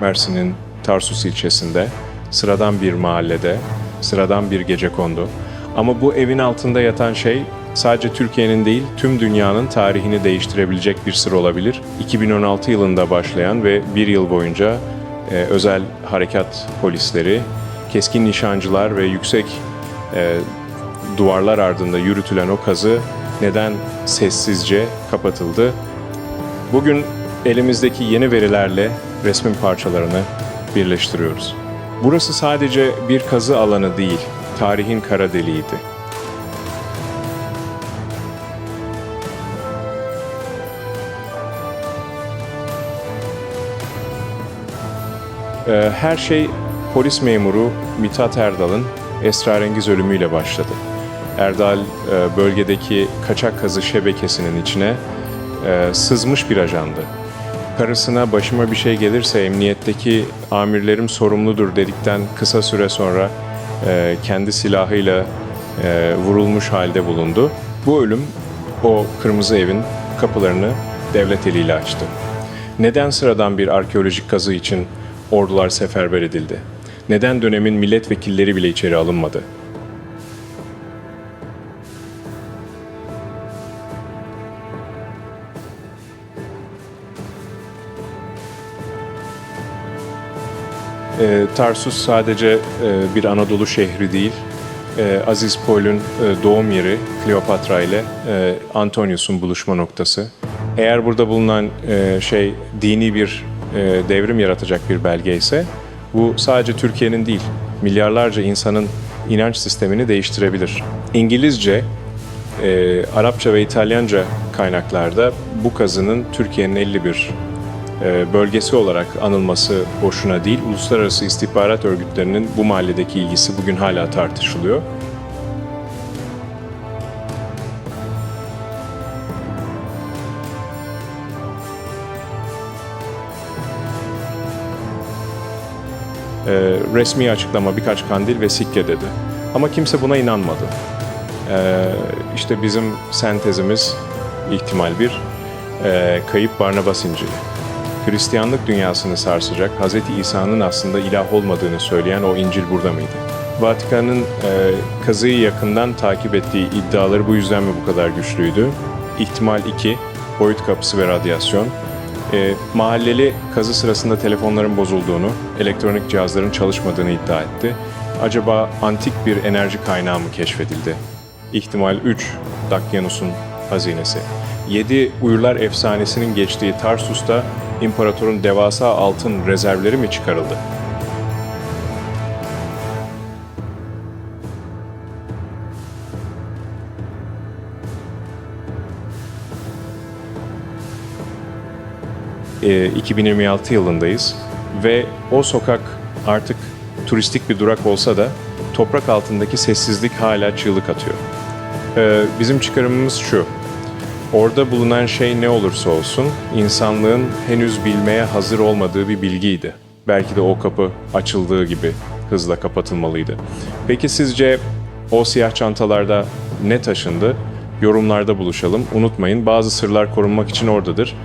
Mersin'in Tarsus ilçesinde, sıradan bir mahallede, sıradan bir gecekondu. Ama bu evin altında yatan şey sadece Türkiye'nin değil, tüm dünyanın tarihini değiştirebilecek bir sır olabilir. 2016 yılında başlayan ve bir yıl boyunca özel harekat polisleri, keskin nişancılar ve yüksek duvarlar ardında yürütülen o kazı neden sessizce kapatıldı? Bugün elimizdeki yeni verilerle resmin parçalarını birleştiriyoruz. Burası sadece bir kazı alanı değil, tarihin kara deliğiydi. Her şey polis memuru Mithat Erdal'ın esrarengiz ölümüyle başladı. Erdal bölgedeki kaçak kazı şebekesinin içine sızmış bir ajandı. Karısına başıma bir şey gelirse emniyetteki amirlerim sorumludur dedikten kısa süre sonra kendi silahıyla vurulmuş halde bulundu. Bu ölüm o kırmızı evin kapılarını devlet eliyle açtı. Neden sıradan bir arkeolojik kazı için ordular seferber edildi? Neden dönemin milletvekilleri bile içeri alınmadı? Tarsus sadece bir Anadolu şehri değil, Aziz Paul'ün doğum yeri Kleopatra ile Antonius'un buluşma noktası. Eğer burada bulunan şey dini bir devrim yaratacak bir belge ise bu sadece Türkiye'nin değil, milyarlarca insanın inanç sistemini değiştirebilir. İngilizce, Arapça ve İtalyanca kaynaklarda bu kazının Türkiye'nin 51 bölgesi olarak anılması boşuna değil, uluslararası istihbarat örgütlerinin bu mahalledeki ilgisi bugün hala tartışılıyor. Resmi açıklama birkaç kandil ve sikke dedi. Ama kimse buna inanmadı. İşte bizim sentezimiz ihtimal bir, kayıp Barnabas İncil'i. Hristiyanlık dünyasını sarsacak, Hz. İsa'nın aslında ilah olmadığını söyleyen o İncil burada mıydı? Vatikan'ın kazıyı yakından takip ettiği iddiaları bu yüzden mi bu kadar güçlüydü? İhtimal 2, boyut kapısı ve radyasyon. Mahalleli kazı sırasında telefonların bozulduğunu, elektronik cihazların çalışmadığını iddia etti. Acaba antik bir enerji kaynağı mı keşfedildi? İhtimal 3, Dakyanus'un hazinesi. 7 Uyurlar efsanesinin geçtiği Tarsus'ta imparatorun devasa altın rezervleri mi çıkarıldı? Ee, 2026 yılındayız ve o sokak artık turistik bir durak olsa da toprak altındaki sessizlik hala çığlık atıyor. Bizim çıkarımımız şu: orada bulunan şey ne olursa olsun insanlığın henüz bilmeye hazır olmadığı bir bilgiydi. Belki de o kapı açıldığı gibi hızla kapatılmalıydı. Peki sizce o siyah çantalarda ne taşındı? Yorumlarda buluşalım. Unutmayın, bazı sırlar korunmak için oradadır.